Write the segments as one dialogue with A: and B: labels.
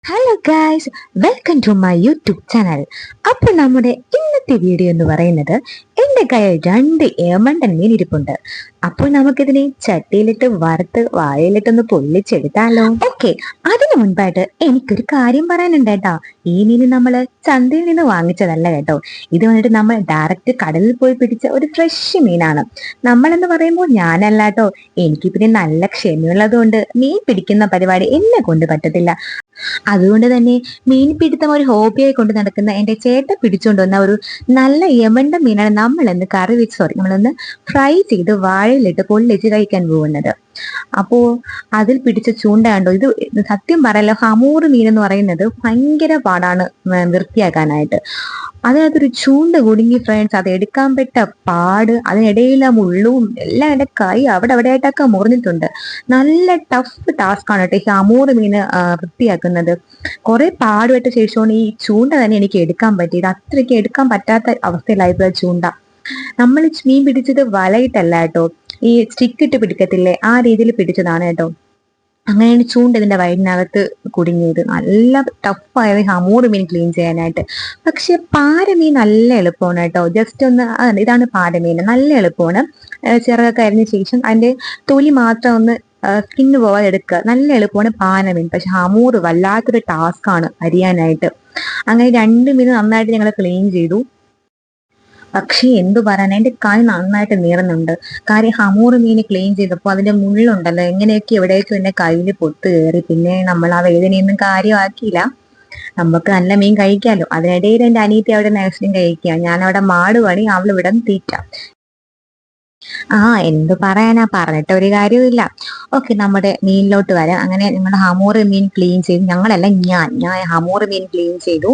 A: Hello guys, welcome to my YouTube channel. അപ്പോൾ നമ്മുടെ ഇന്നത്തെ വീഡിയോ എന്ന് പറയുന്നത് എൻ്റെ കയ്യിൽ 2 ഏമണ്ടൻ മീൻ ഇരിപ്പുണ്ട്. അപ്പോൾ നമുക്കിതിനെ ചട്ടിയിലിട്ട് വറുത്ത് വാഴയിലിട്ടൊന്ന് പൊള്ളിച്ചെടുത്താലോ? ഓക്കെ, അതിനു മുൻപായിട്ട് എനിക്കൊരു കാര്യം പറയാനുണ്ട് കേട്ടോ. ഈ മീൻ നമ്മൾ ചന്തയിൽ നിന്ന് വാങ്ങിച്ചതല്ല കേട്ടോ. ഇത് വന്നിട്ട് നമ്മൾ ഡയറക്റ്റ് കടലിൽ പോയി പിടിച്ച ഒരു ഫ്രഷ് മീനാണ്. നമ്മളെന്ന് പറയുമ്പോൾ ഞാനല്ല കേട്ടോ. എനിക്ക് പിന്നെ നല്ല ക്ഷമയുള്ളത് കൊണ്ട് മീൻ പിടിക്കുന്ന പരിപാടി എന്നെ കൊണ്ട് പറ്റത്തില്ല. അതുകൊണ്ട് തന്നെ മീൻ പിടുത്തം ഒരു ഹോബിയായി കൊണ്ട് നടക്കുന്ന എൻ്റെ ചേട്ടൻ പിടിച്ചുകൊണ്ട് വന്ന ഒരു നല്ല യമണ്ട മീനാണ് നമ്മളൊന്ന് നമ്മളൊന്ന് ഫ്രൈ ചെയ്ത് വാഴയിലിട്ട് പൊള്ളിച്ച് കഴിക്കാൻ പോകുന്നത്. അപ്പോ അതിൽ പിടിച്ച ചൂണ്ട കണ്ടോ, ഇത് സത്യം പറയല്ലോ, ഹമൂർ മീൻ എന്ന് പറയുന്നത് ഭയങ്കര പാടാണ് വൃത്തിയാക്കാനായിട്ട്. അതിനകത്തൊരു ചൂണ്ട കുടുങ്ങി ഫ്രണ്ട്സ്, അത് എടുക്കാൻ പെട്ട പാട്, അതിനിടയിൽ ആ മുള്ളും എല്ലാം എൻ്റെ കൈ അവിടെ ആയിട്ടൊക്കെ മുറിഞ്ഞിട്ടുണ്ട്. നല്ല ടഫ് ടാസ്ക് ആണ് കേട്ടോ ഈ ഹമൂർ മീൻ വൃത്തിയാക്കുന്നത്. കുറെ പാടുപെട്ട ശേഷമാണ് ഈ ചൂണ്ട തന്നെ എനിക്ക് എടുക്കാൻ പറ്റിയത്. അത്രയ്ക്ക് എടുക്കാൻ പറ്റാത്ത അവസ്ഥയിലായിരുന്നു ആ ചൂണ്ട. നമ്മൾ മീൻ പിടിച്ചത് വലയിട്ടല്ല കേട്ടോ, ഈ സ്റ്റിക്ക് ഇട്ട് പിടിക്കത്തില്ലേ, ആ രീതിയിൽ പിടിച്ചതാണ് കേട്ടോ. അങ്ങനെയാണ് ചൂണ്ട ഇതിന്റെ വയറിനകത്ത് കുടുങ്ങിയത്. നല്ല ടഫായത് ഹമൂർ മീൻ ക്ലീൻ ചെയ്യാനായിട്ട്. പക്ഷെ പാരമീൻ നല്ല എളുപ്പമാണ് കേട്ടോ. ജസ്റ്റ് ഒന്ന് ഇതാണ് പാരമീൻ, നല്ല എളുപ്പമാണ്. ചിറകൊക്കെ അരിഞ്ഞ ശേഷം അതിന്റെ തൊലി മാത്രം ഒന്ന് സ്കിന്ന് പോവാതെ എടുക്കുക, നല്ല എളുപ്പമാണ് പാരമീൻ. പക്ഷെ ഹമൂർ വല്ലാത്തൊരു ടാസ്ക് ആണ് അരിയാനായിട്ട്. അങ്ങനെ 2 മീൻ നന്നായിട്ട് ഞങ്ങൾ ക്ലീൻ ചെയ്തു. പക്ഷേ എന്തു പറയാൻ, എന്റെ കൈ നന്നായിട്ട് നീറുന്നുണ്ട്. കാര്യം ഹമൂർ മീൻ ക്ലീൻ ചെയ്തപ്പോൾ അതിന്റെ മുള്ളുണ്ടല്ലോ, എങ്ങനെയൊക്കെ എവിടേക്കും എന്റെ കയ്യിൽ പൊത്ത് കയറി. പിന്നെ നമ്മൾ ആ വേദനയൊന്നും കാര്യമാക്കിയില്ല, നമുക്ക് നല്ല മീൻ കഴിക്കാമല്ലോ. അതിനിടയിൽ എന്റെ അനിയത്തി അവിടെ നഴ്സിംഗ് കഴിക്കുക, ഞാൻ അവിടെ മാട് പണി, അവൾ ഇവിടെ തീറ്റ. എന്ത് പറയാനാ, പറഞ്ഞിട്ട് ഒരു കാര്യവുമില്ല. ഓക്കെ, നമ്മുടെ മീനിലോട്ട് വരാം. അങ്ങനെ ഞങ്ങളുടെ ഹമൂർ മീൻ ക്ലീൻ ചെയ്തു. ഞങ്ങളല്ല, ഞാൻ ഹമൂർ മീൻ ക്ലീൻ ചെയ്തു.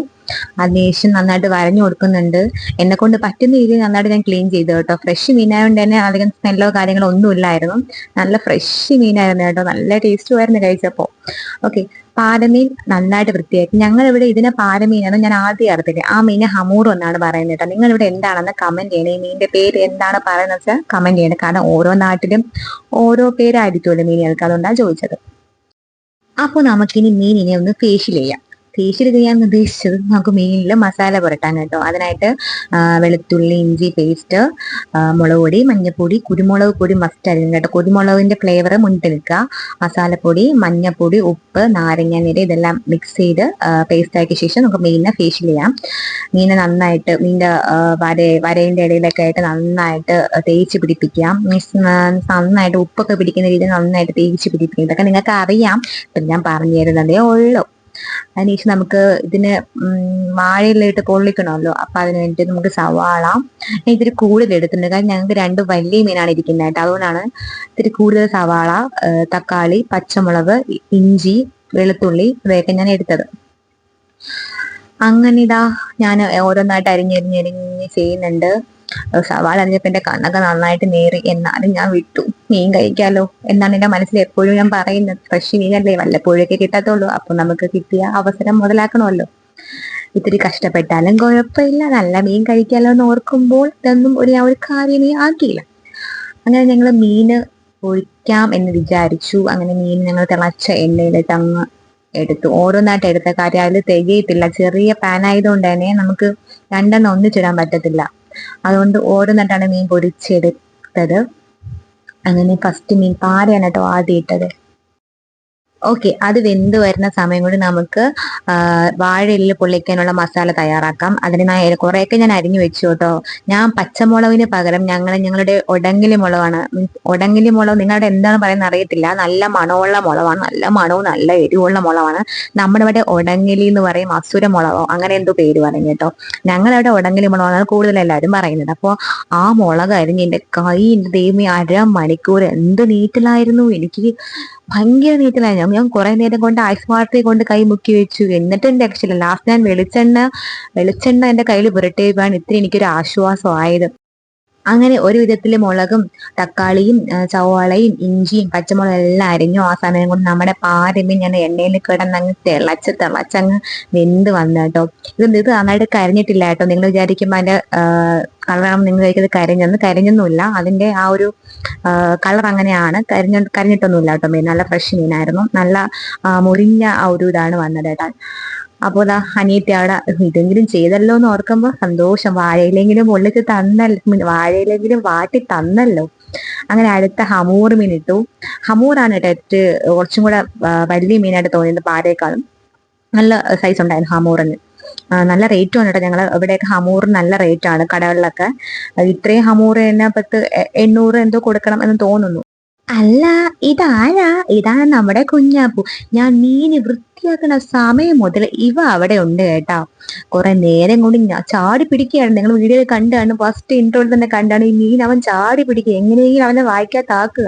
A: അതിനുശേഷം നന്നായിട്ട് വരഞ്ഞു കൊടുക്കുന്നുണ്ട്. എന്നെ കൊണ്ട് പറ്റുന്ന രീതിയിൽ നന്നായിട്ട് ഞാൻ ക്ലീൻ ചെയ്തു കേട്ടോ. ഫ്രഷ് മീനായതുകൊണ്ട് തന്നെ അധികം സ്മെല്ലോ കാര്യങ്ങളോ ഒന്നും ഇല്ലായിരുന്നു. നല്ല ഫ്രഷ് മീനായിരുന്നു കേട്ടോ, നല്ല ടേസ്റ്റും ആയിരുന്നു കഴിച്ചപ്പോൾ. ഓക്കെ, പാരമീൻ നന്നായിട്ട് വൃത്തിയാക്കി. ഞങ്ങളിവിടെ ഇതിനെ പാരമീനാണ്, ഞാൻ ആദ്യം അറിയത്തില്ല. ആ മീനെ ഹമൂർ എന്നാണ് പറയുന്നത് കേട്ടോ. നിങ്ങളിവിടെ എന്താണെന്ന് കമന്റ് ചെയ്യണേ. ഈ മീനിന്റെ പേര് എന്താണ് പറയുന്നത് വെച്ചാൽ കമന്റ് ചെയ്യണം. കാരണം ഓരോ നാട്ടിലും ഓരോ പേരായിരിക്കുമല്ലോ മീനുകൾക്ക്, അതുകൊണ്ടാണ് ചോദിച്ചത്. അപ്പോൾ നമുക്കിനി മീനിനെ ഒന്ന് ഫേഷ്യൽ ചെയ്യാം. ഫേഷ്യൽ ചെയ്യാൻ ഉദ്ദേശിച്ചത് നമുക്ക് മീനിൽ മസാല പുരട്ടാൻ കേട്ടോ. അതിനായിട്ട് വെളുത്തുള്ളി ഇഞ്ചി പേസ്റ്റ്, മുളക് പൊടി, മഞ്ഞൾപ്പൊടി, കുരുമുളക് പൊടി മസ്റ്റ് ആയിരിക്കും കേട്ടോ. കുരുമുളകിന്റെ ഫ്ലേവർ മുന്നിട്ട് നിൽക്കുക. മസാലപ്പൊടി, മഞ്ഞൾപ്പൊടി, ഉപ്പ്, നാരങ്ങ നീര് ഇതെല്ലാം മിക്സ് ചെയ്ത് പേസ്റ്റ് ആക്കിയ ശേഷം നമുക്ക് മീനിനെ ഫേഷ്യൽ ചെയ്യാം. മീനെ നന്നായിട്ട് മീനിന്റെ വരേന്റെ ഇടയിലൊക്കെ ആയിട്ട് നന്നായിട്ട് തേച്ച് പിടിപ്പിക്കാം. മീൻസ് നന്നായിട്ട് ഉപ്പൊക്കെ പിടിക്കുന്ന രീതിയിൽ നന്നായിട്ട് തേച്ച് പിടിപ്പിക്കും. ഇതൊക്കെ നിങ്ങൾക്ക് അറിയാം, പിന്നെ ഞാൻ പറഞ്ഞു തരുന്നതേ ഉള്ളൂ. അതിനുശേഷം നമുക്ക് ഇതിന് വാഴയിലിട്ട് പൊള്ളിക്കണമല്ലോ. അപ്പൊ അതിന് വേണ്ടിയിട്ട് നമുക്ക് സവാള ഇത്തിരി കൂടുതൽ എടുത്തിട്ടുണ്ട്. കാരണം ഞങ്ങൾക്ക് 2 വലിയ മീനാണ് ഇരിക്കുന്നതായിട്ട്, അതുകൊണ്ടാണ് ഇത്തിരി കൂടുതൽ സവാള, തക്കാളി, പച്ചമുളക്, ഇഞ്ചി, വെളുത്തുള്ളി ഇവയൊക്കെ ഞാൻ എടുത്തത്. അങ്ങനെ ഇതാ ഞാൻ ഓരോന്നായിട്ട് അരിഞ്ഞരിഞ്ഞരിഞ്ഞ് ചെയ്യുന്നുണ്ട്. സവാള അരിഞ്ഞപ്പോ എന്റെ കണ്ണൊക്കെ നന്നായിട്ട് നേറി. എന്നാലും ഞാൻ വിട്ടു, മീൻ കഴിക്കാലോ എന്നാണ് എന്റെ മനസ്സിൽ എപ്പോഴും ഞാൻ പറയുന്നത്. ഫ്രഷ് മീനല്ലേ, വല്ലപ്പോഴൊക്കെ കിട്ടത്തുള്ളൂ. അപ്പൊ നമുക്ക് കിട്ടിയ അവസരം മുതലാക്കണമല്ലോ. ഇത്തിരി കഷ്ടപ്പെട്ടാലും കുഴപ്പമില്ല, നല്ല മീൻ കഴിക്കാലോ എന്ന് ഓർക്കുമ്പോൾ ഇതൊന്നും ഞാൻ ഒരു കാര്യമേ ആക്കിയില്ല. അങ്ങനെ ഞങ്ങൾ മീന് പൊരിക്കാം എന്ന് വിചാരിച്ചു. അങ്ങനെ മീൻ ഞങ്ങൾ തിളച്ച എണ്ണയിലിട്ട് അങ്ങ് എടുത്തു. ഓരോന്നായിട്ട് എടുത്ത കാര്യം അതിൽ തികയത്തില്ല. ചെറിയ പാൻ ആയതുകൊണ്ട് തന്നെ നമുക്ക് 2 ഒന്നിച്ചിടാൻ പറ്റത്തില്ല. അതുകൊണ്ട് ഓരോന്നായിട്ടാണ് മീൻ പൊരിച്ചെടുത്തത്. അങ്ങനെ ഫസ്റ്റ് മീൻ പാരയാണ് കേട്ടോ ആദ്യം ഇട്ടത്. ഓക്കെ, അത് വെന്ത് വരുന്ന സമയം കൊണ്ട് നമുക്ക് വാഴയിലിൽ പൊള്ളിക്കാനുള്ള മസാല തയ്യാറാക്കാം. അതിന് കുറെയൊക്കെ ഞാൻ അരിഞ്ഞു വെച്ചു കേട്ടോ. ഞാൻ പച്ചമുളകിന് പകരം ഞങ്ങളുടെ ഒടങ്ങലി മുളകാണ്. ഒടങ്ങലി മുളക് നിങ്ങളുടെ എന്താണ് പറയുന്നത് അറിയത്തില്ല. നല്ല മണമുള്ള മുളകാണ്, നല്ല മണവും നല്ല എരിവുള്ള മുളകാണ്. നമ്മുടെ ഇവിടെ ഒടങ്ങലി എന്ന് പറയും, അസുര മുളകോ അങ്ങനെ എന്തോ പേര് പറയും കേട്ടോ. ഞങ്ങളവിടെ ഒടങ്ങലി മുളകാണ് കൂടുതൽ എല്ലാവരും പറയുന്നത്. അപ്പോൾ ആ മുളക് അരിഞ്ഞ് എൻ്റെ കൈ, എൻ്റെ ദൈവമേ, 1/2 മണിക്കൂർ എന്ത് നീറ്റിലായിരുന്നു. എനിക്ക് ഭയങ്കര നീറ്റിലായിരുന്നു. ഞാൻ കുറെ നേരം കൊണ്ട് ഐസ് വാട്ടറിൽ കൊണ്ട് കൈ മുക്കി വെച്ചു. എന്നിട്ടും രക്ഷയില്ല. ലാസ്റ്റ് ഞാൻ വെളിച്ചെണ്ണ എന്റെ കയ്യിൽ പുരട്ടിയപ്പോഴാണ് ഇത്തിരി എനിക്കൊരു ആശ്വാസമായത്. അങ്ങനെ ഒരു വിധത്തില് മുളകും തക്കാളിയും സവാളയും ഇഞ്ചിയും പച്ചമുളകും എല്ലാം അരിഞ്ഞു. ആ സമയം കൊണ്ട് നമ്മുടെ പാരമീൻ ഞാൻ എണ്ണയിൽ കിടന്നങ്ങ് തിളച്ചങ്ങ് വെന്ത് വന്നു കേട്ടോ. ഇത് നന്നായിട്ട് കരിഞ്ഞിട്ടില്ല കേട്ടോ. നിങ്ങൾ വിചാരിക്കുമ്പോൾ അതിന്റെ കളറാകുമ്പോൾ നിങ്ങൾ കഴിക്കുന്നത് കരിഞ്ഞൊന്നുമില്ല, അതിന്റെ ആ ഒരു കളർ അങ്ങനെയാണ്. കരിഞ്ഞിട്ടൊന്നുമില്ല കേട്ടോ. മീൻ നല്ല ഫ്രഷ് മീനായിരുന്നു, നല്ല മുറിഞ്ഞ ആ ഒരു ഇതാണ് വന്നത് കേട്ടോ. അപ്പോൾ അതാ അനിയത്തി അവിടെ ഇതെങ്കിലും ചെയ്തല്ലോ എന്ന് ഓർക്കുമ്പോ സന്തോഷം. വാഴയിലെങ്കിലും പൊള്ളിച്ച് തന്നല്ലോ, വാഴയിലെങ്കിലും വാട്ടി തന്നല്ലോ. അങ്ങനെ അടുത്ത ഹമൂർ മീൻ ഇട്ടു. ഹമൂറാണ് കേട്ടോ കുറച്ചും കൂടെ വലിയ മീനായിട്ട് തോന്നിയത് പാരേക്കാളും. നല്ല സൈസ് ഉണ്ടായിരുന്നു ഹമൂറിന്. നല്ല റേറ്റും ആണ് കേട്ടോ. ഞങ്ങൾ ഇവിടെയൊക്കെ ഹമൂറിന് നല്ല റേറ്റ് ആണ് കടകളിലൊക്കെ. ഇത്രയും ഹമൂർ തന്നെ 800 എന്തോ കൊടുക്കണം എന്ന് തോന്നുന്നു. അല്ല, ഇതാണ് നമ്മുടെ കുഞ്ഞാപ്പു. ഞാൻ മീന് വൃത്തിയാക്കുന്ന സമയം മുതൽ ഇവ അവിടെ ഉണ്ട് കേട്ടാ. കുറെ നേരം കൊണ്ട് ഞാൻ ചാടി പിടിക്കുകയാണ്. നിങ്ങൾ വീഡിയോയിൽ കണ്ടാണ്, ഫസ്റ്റ് ഇൻട്രോയിൽ തന്നെ കണ്ടാണ് ഈ മീൻ അവൻ ചാടി പിടിക്കുക. എങ്ങനെയെങ്കിലും അവനെ വായിക്കാത്താക്കുക.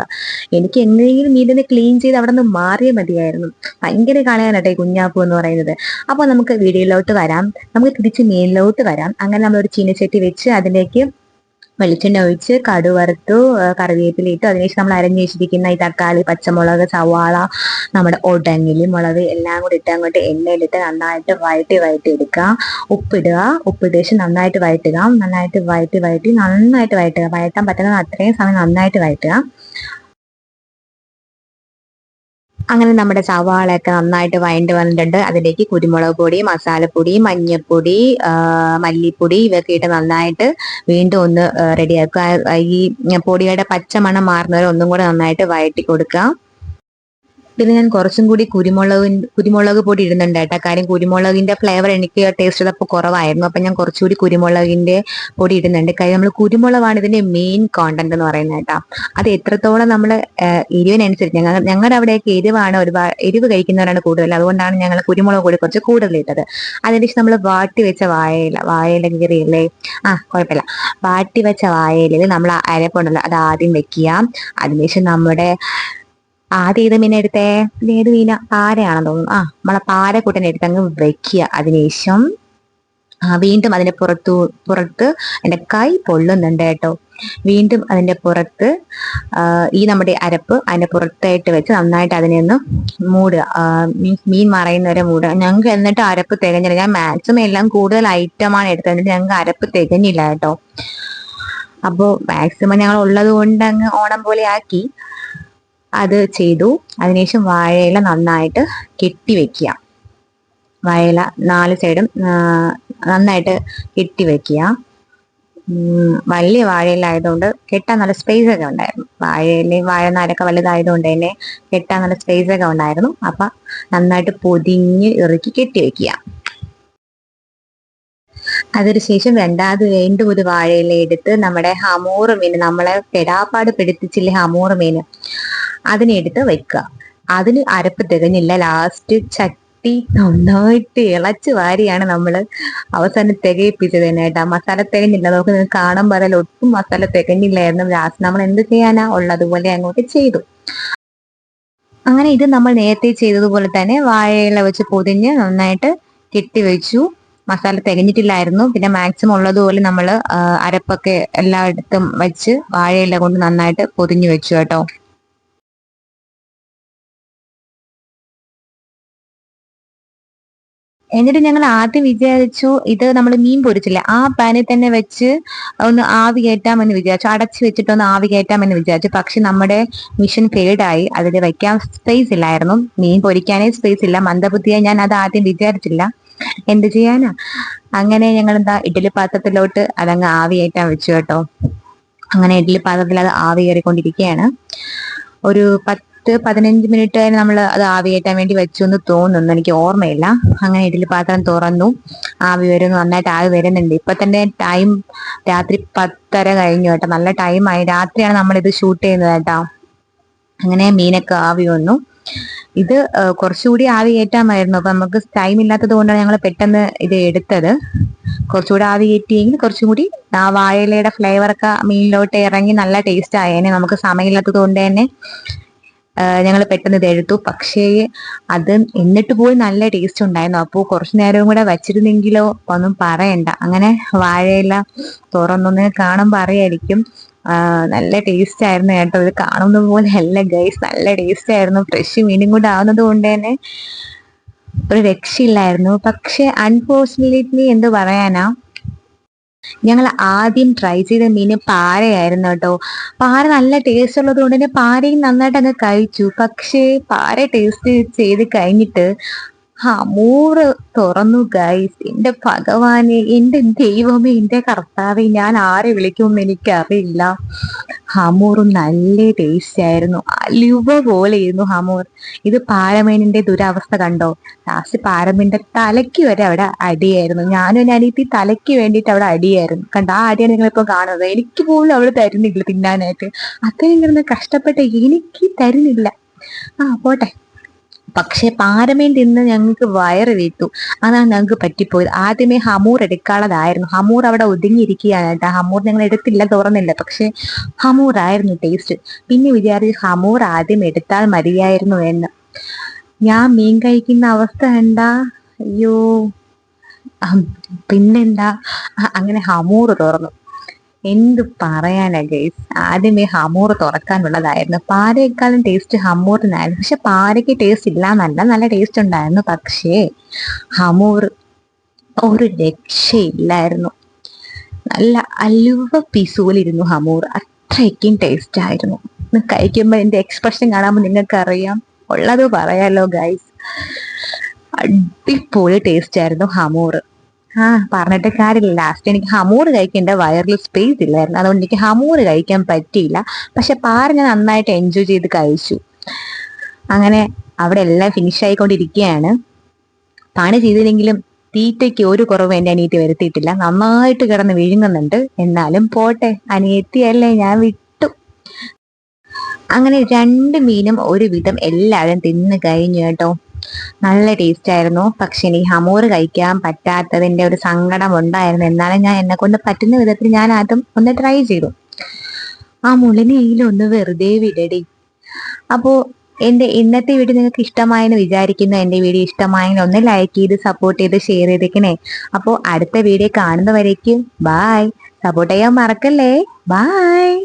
A: എനിക്ക് എങ്ങനെയെങ്കിലും മീനിനെ ക്ലീൻ ചെയ്ത് അവിടെ നിന്ന് മാറിയേ മതിയായിരുന്നു. ഭയങ്കര കളയാനട്ടെ ഈ കുഞ്ഞാപ്പു എന്ന് പറയുന്നത്. അപ്പൊ നമുക്ക് വീഡിയോയിലോട്ട് വരാം, നമുക്ക് തിരിച്ച് മീനിലോട്ട് വരാം. അങ്ങനെ നമ്മളൊരു ചീനച്ചട്ടി വെച്ച് അതിലേക്ക് വെളിച്ചെണ്ണ ഒഴിച്ച് കടു വറുത്തു, കറിവേപ്പില ഇട്ടു. അതിനുശേഷം നമ്മൾ അരഞ്ഞു വെച്ചിരിക്കുന്ന ഈ തക്കാളി, പച്ചമുളക്, സവാള, നമ്മുടെ ഒടങ്ങില് മുളക് എല്ലാം കൂടി ഇട്ട് അങ്ങോട്ട് എണ്ണയിലിട്ട് നന്നായിട്ട് വഴറ്റി എടുക്കുക. ഉപ്പിട്ട ശേഷം നന്നായിട്ട് വഴറ്റുക. നന്നായിട്ട് വഴറ്റുക. വഴറ്റാൻ പറ്റുന്ന അത്രയും സമയം നന്നായിട്ട് വഴറ്റുക. അങ്ങനെ നമ്മുടെ സവാളയൊക്കെ നന്നായിട്ട് വന്നിട്ടുണ്ട്. അതിലേക്ക് കുരുമുളക് പൊടി, മസാലപ്പൊടി, മഞ്ഞൾപ്പൊടി, മല്ലിപ്പൊടി ഇവയൊക്കെ ഇട്ട് നന്നായിട്ട് വീണ്ടും ഒന്ന് റെഡിയാക്കുക. ഈ പൊടിയുടെ പച്ചമണം മാറുന്നവരെ ഒന്നും കൂടെ നന്നായിട്ട് വഴറ്റി കൊടുക്കുക. പിന്നെ ഞാൻ കുറച്ചും കൂടി കുരുമുളക് പൊടി ഇടുന്നുണ്ട് കേട്ടോ. കാര്യം കുരുമുളകിന്റെ ഫ്ലേവർ എനിക്ക് ടേസ്റ്റ് ചെയ്തപ്പോൾ കുറവായിരുന്നു. അപ്പൊ ഞാൻ കുറച്ചുകൂടി കുരുമുളകിന്റെ പൊടി ഇടുന്നുണ്ട്. കാര്യം നമ്മൾ കുരുമുളകാണ് ഇതിന്റെ മെയിൻ കോണ്ടന്റ് എന്ന് പറയുന്നത് കേട്ടോ. അത് എത്രത്തോളം നമ്മൾ എരിവിനനുസരിച്ച്, ഞങ്ങളുടെ അവിടെയൊക്കെ ഒരുപാട് എരിവ് കഴിക്കുന്നവരാണ് കൂടുതൽ. അതുകൊണ്ടാണ് ഞങ്ങൾ കുരുമുളക് പൊടി കുറച്ച് കൂടുതൽ ഇട്ടത്. അതിനുശേഷം നമ്മൾ വാട്ടി വെച്ച വാഴയില കീറിയില്ലേ, കുഴപ്പമില്ല, വാട്ടി വെച്ച വാഴയിലയിൽ നമ്മൾ അരപ്പുണ്ടല്ലോ അത് ആദ്യം വെക്കുക. അതിനുശേഷം നമ്മുടെ ആദ്യം ഏത് മീൻ എടുത്തേ, ഏത് മീന, പാരയാണെന്ന് തോന്നുന്നു. നമ്മളെ പാരക്കൂട്ടനെ എടുത്ത് അങ്ങ് വെക്കുക. അതിനുശേഷം വീണ്ടും അതിന്റെ പുറത്ത് എന്റെ കൈ പൊള്ളുന്നുണ്ട് കേട്ടോ. വീണ്ടും അതിന്റെ പുറത്ത് ഈ നമ്മുടെ അരപ്പ് അതിന്റെ പുറത്തായിട്ട് വെച്ച് നന്നായിട്ട് അതിനെ ഒന്ന് മൂടുക. മീൻ മറയുന്നവരെ മൂടുക. ഞങ്ങൾക്ക് എന്നിട്ട് അരപ്പ് തികഞ്ഞില്ല. ഞാൻ മാക്സിമം എല്ലാം കൂടുതൽ ഐറ്റമാണ് എടുത്തത്, എന്നിട്ട് ഞങ്ങൾക്ക് അരപ്പ് തികഞ്ഞില്ല കേട്ടോ. അപ്പോൾ മാക്സിമം ഞങ്ങൾ ഉള്ളത് കൊണ്ട് അങ്ങ് ഓണം പോലെ ആക്കി അത് ചെയ്തു. അതിനുശേഷം വാഴയില നന്നായിട്ട് കെട്ടി വെക്കുക. വാഴയില 4 സൈഡും നന്നായിട്ട് കെട്ടി വെക്കുക. വലിയ വാഴയില ആയതുകൊണ്ട് കെട്ടാൻ നല്ല സ്പേസ് ഒക്കെ ഉണ്ടായിരുന്നു. വാഴനാരൊക്കെ വലുതായതുകൊണ്ട് തന്നെ കെട്ടാൻ നല്ല സ്പേസ് ഒക്കെ ഉണ്ടായിരുന്നു. അപ്പൊ നന്നായിട്ട് പൊതിഞ്ഞ് ഇറുക്കി കെട്ടി വെക്കുക. അതിനുശേഷം വീണ്ടും ഒരു വാഴയില എടുത്ത് നമ്മുടെ ഹമൂർ മീൻ, നമ്മളെ പെടാപ്പാട് പിടിപ്പിച്ചില്ലേ ഹമൂർ മീൻ, അതിനെടുത്ത് വെക്കുക. അതിന് അരപ്പ് തികഞ്ഞില്ല. ലാസ്റ്റ് ചട്ടി നന്നായിട്ട് ഇളച്ച് വാരിയാണ് നമ്മൾ അവസാനം തികയിപ്പിച്ചത് തന്നെ കേട്ടാ. മസാല തികഞ്ഞില്ല. നമുക്ക് കാണാൻ പറയാൻ ഒട്ടും മസാല തികഞ്ഞില്ലായിരുന്നു. ലാസ്റ്റ് നമ്മൾ എന്ത് ചെയ്യാനാ, ഉള്ളതുപോലെ അങ്ങോട്ട് ചെയ്തു. അങ്ങനെ ഇത് നമ്മൾ നേരത്തെ ചെയ്തതുപോലെ തന്നെ വാഴയില വെച്ച് പൊതിഞ്ഞ് നന്നായിട്ട് കെട്ടിവെച്ചു. മസാല തികഞ്ഞിട്ടില്ലായിരുന്നു. പിന്നെ മാക്സിമം ഉള്ളതുപോലെ നമ്മൾ അരപ്പൊക്കെ എല്ലായിടത്തും വെച്ച് വാഴയില കൊണ്ട് നന്നായിട്ട് പൊതിഞ്ഞു വെച്ചു കേട്ടോ. എന്നിട്ട് ഞങ്ങൾ ആദ്യം വിചാരിച്ചു ഇത് നമ്മൾ മീൻ പൊരിച്ചില്ലേ ആ പാനിൽ തന്നെ വെച്ച് ഒന്ന് ആവി കയറ്റാമെന്ന് വിചാരിച്ചു, അടച്ചു വെച്ചിട്ടൊന്ന് ആവി കയറ്റാമെന്ന് വിചാരിച്ചു. പക്ഷെ നമ്മുടെ മിഷൻ ഫെയിൽഡായി. അതിൽ വെക്കാൻ സ്പേസ് ഇല്ലായിരുന്നു, മീൻ പൊരിക്കാനേ സ്പേസ് ഇല്ല. മന്ദബുദ്ധിയായി ഞാൻ അത് ആദ്യം വിചാരിച്ചില്ല, എന്ത് ചെയ്യാനാ. അങ്ങനെ ഞങ്ങൾ എന്താ ഇഡ്ഡലി പാത്രത്തിലോട്ട് അതങ്ങ് ആവി കയറ്റാൻ വെച്ചു കേട്ടോ. അങ്ങനെ ഇഡ്ഡലി പാത്രത്തിൽ അത് ആവി കയറിക്കൊണ്ടിരിക്കുകയാണ്. ഒരു 10-15 മിനിറ്റ് നമ്മൾ അത് ആവി കയറ്റാൻ വേണ്ടി വെച്ചു എന്ന് തോന്നുന്നു, എനിക്ക് ഓർമ്മയില്ല. അങ്ങനെ ഇഡ്ഡലി പാത്രം തുറന്നു, ആവി വരുന്നു, നന്നായിട്ട് ആവി വരുന്നുണ്ട്. ഇപ്പൊ തന്നെ ടൈം രാത്രി 10:30 കഴിഞ്ഞു കേട്ടോ. നല്ല ടൈമായി, രാത്രിയാണ് നമ്മൾ ഇത് ഷൂട്ട് ചെയ്യുന്നത് കേട്ടോ. അങ്ങനെ മീനൊക്കെ ആവി വന്നു. ഇത് കുറച്ചുകൂടി ആവി കയറ്റാമായിരുന്നു. അപ്പൊ നമുക്ക് ടൈം ഇല്ലാത്തത് കൊണ്ടാണ് ഞങ്ങൾ പെട്ടെന്ന് ഇത് എടുത്തത്. കുറച്ചുകൂടി ആവി കയറ്റിയെങ്കിൽ കുറച്ചും കൂടി ആ വാഴയിലയുടെ ഫ്ലേവർ ഒക്കെ മീനിലോട്ട് ഇറങ്ങി നല്ല ടേസ്റ്റ് ആയേനെ. നമുക്ക് സമയമില്ലാത്തത് കൊണ്ട് തന്നെ ഞങ്ങൾ പെട്ടെന്ന് ഇത് എടുത്തു. പക്ഷേ അത് എന്നിട്ട് പോലും നല്ല ടേസ്റ്റ് ഉണ്ടായിരുന്നു. അപ്പോൾ കുറച്ചു നേരവും കൂടെ വച്ചിരുന്നെങ്കിലോ ഒന്നും പറയണ്ട. അങ്ങനെ വാഴയില തുറന്നൊന്ന് കാണുമ്പോൾ അറിയായിരിക്കും, നല്ല ടേസ്റ്റ് ആയിരുന്നു കേട്ടോ. ഇത് കാണുന്ന പോലെ അല്ല ഗൈസ്, നല്ല ടേസ്റ്റ് ആയിരുന്നു. ഫ്രഷ് മീനും കൂടെ ആവുന്നത് കൊണ്ട് തന്നെ ഒരു രക്ഷയില്ലായിരുന്നു. പക്ഷെ അൺഫോർച്ചുനേറ്റ്ലി എന്ത് പറയാനാ, ഞങ്ങൾ ആദ്യം ട്രൈ ചെയ്ത മീൻ പാരയായിരുന്നു കേട്ടോ. പാര നല്ല ടേസ്റ്റ് ഉള്ളത് കൊണ്ട് തന്നെ പാരയും നന്നായിട്ട് അങ്ങ് കഴിച്ചു. പക്ഷേ പാര ടേസ്റ്റ് ചെയ്ത് കഴിഞ്ഞിട്ട് ഹമൂറ് തുറന്നു ഗൈസ്. എന്റെ ഭഗവാനെ, എന്റെ ദൈവമേ, എന്റെ കർത്താവെ, ഞാൻ ആരെ വിളിക്കുമെന്ന് എനിക്കറിയില്ല. ഹമൂർ നല്ല ടേസ്റ്റ് ആയിരുന്നു. അലുവ പോലെ ഇരുന്നു ഹമൂർ. ഇത് പാരമീനിന്റെ ദുരവസ്ഥ കണ്ടോ? ലാസ്റ്റ് പാരമീനിന്റെ തലയ്ക്ക് വരെ അവിടെ അടിയായിരുന്നു. ഞാനും എൻ്റെ അനിയത്തി തലയ്ക്ക് വേണ്ടിയിട്ട് അവിടെ അടിയായിരുന്നു. കണ്ടോ, ആ അടിയാണ് നിങ്ങളിപ്പോ കാണുന്നത്. എനിക്ക് പോലും അവള് തരുന്നില്ല തിന്നാനായിട്ട്. അത്രയും കിടന്ന് കഷ്ടപ്പെട്ട് എനിക്ക് തരുന്നില്ല. പോട്ടെ. പക്ഷെ പാരമീൻ തിന്ന് ഞങ്ങൾക്ക് വയറ് വീട്ടു. അതാണ് ഞങ്ങൾക്ക് പറ്റിപ്പോയത്. ആദ്യമേ ഹമൂർ എടുക്കാനുള്ളതായിരുന്നു. ഹമൂർ അവിടെ ഒതുങ്ങിയിരിക്കുകയാണ് കേട്ടോ. ഹമൂർ ഞങ്ങൾ എടുത്തില്ല, തുറന്നില്ല. പക്ഷെ ഹമൂർ ആയിരുന്നു ടേസ്റ്റ്. പിന്നെ വിചാരിച്ചു ഹമൂർ ആദ്യം എടുത്താൽ മതിയായിരുന്നു എന്ന്. ഞാൻ മീൻ കഴിക്കുന്ന അവസ്ഥ എന്താ, അയ്യോ. പിന്നെന്താ, അങ്ങനെ ഹമൂർ തുറന്നു. എന്ത് പറയാനാ ഗൈസ്, ആദ്യമേ ഹമൂർ തുറക്കാനുള്ളതായിരുന്നു. പാരയേക്കാളും ടേസ്റ്റ് ഹമൂറിനായിരുന്നു. പക്ഷെ പാരയ്ക്ക് ടേസ്റ്റ് ഇല്ല എന്നല്ല, നല്ല ടേസ്റ്റ് ഉണ്ടായിരുന്നു. പക്ഷേ ഹമൂർ ഒരു രക്ഷയില്ലായിരുന്നു. നല്ല അലുവ പീസുപോലിരുന്നു ഹമൂർ. അത്രയ്ക്കും ടേസ്റ്റ് ആയിരുന്നു. കഴിക്കുമ്പോൾ എന്റെ എക്സ്പ്രഷൻ കാണുമ്പോൾ നിങ്ങൾക്ക് അറിയാം. ഉള്ളത് പറയാലോ ഗൈസ്, അടിപൊളി ടേസ്റ്റ് ആയിരുന്നു ഹമൂർ. പറഞ്ഞിട്ട് കാര്യമില്ല. ലാസ്റ്റ് എനിക്ക് ഹമൂർ കഴിക്കേണ്ട വയറിൽ സ്പേസ് ഇല്ലായിരുന്നു. അതുകൊണ്ട് എനിക്ക് ഹമൂർ കഴിക്കാൻ പറ്റിയില്ല. പക്ഷെ പാര ഞാൻ നന്നായിട്ട് എൻജോയ് ചെയ്ത് കഴിച്ചു. അങ്ങനെ അവിടെ എല്ലാം ഫിനിഷ് ആയിക്കൊണ്ടിരിക്കുകയാണ്. പണി ചെയ്തില്ലെങ്കിലും തീറ്റയ്ക്ക് ഒരു കുറവ് എൻ്റെ അനിയത്തി വരുത്തിയിട്ടില്ല. നന്നായിട്ട് കിടന്ന് വിഴുങ്ങുന്നുണ്ട്. എന്നാലും പോട്ടെ, അനിയത്തിയല്ലേ, ഞാൻ വിട്ടു. അങ്ങനെ 2 മീനും ഒരുവിധം എല്ലാവരും തിന്ന് കഴിഞ്ഞു കേട്ടോ. നല്ല ടേസ്റ്റ് ആയിരുന്നു. പക്ഷെ എനിക്ക് ഹമൂർ കഴിക്കാൻ പറ്റാത്തതിന്റെ ഒരു സങ്കടം ഉണ്ടായിരുന്നു. എന്നാലും ഞാൻ എന്നെ കൊണ്ട് പറ്റുന്ന വിധത്തിൽ ഞാൻ അതും ഒന്ന് ട്രൈ ചെയ്തു. ആ മുള്ളിനെങ്കിലും ഒന്ന് വെറുതെ വിടടി. അപ്പോ എന്റെ ഇന്നത്തെ വീഡിയോ നിങ്ങൾക്ക് ഇഷ്ടമായെന്ന് വിചാരിക്കുന്നു. എന്റെ വീഡിയോ ഇഷ്ടമായെങ്കിൽ ഒന്ന് ലൈക്ക് ചെയ്ത് സപ്പോർട്ട് ചെയ്ത് ഷെയർ ചെയ്തേക്കണേ. അപ്പോൾ അടുത്ത വീഡിയോ കാണുന്നവരേക്കും ബായ്. സപ്പോർട്ട് ചെയ്യാൻ മറക്കല്ലേ. ബായ്.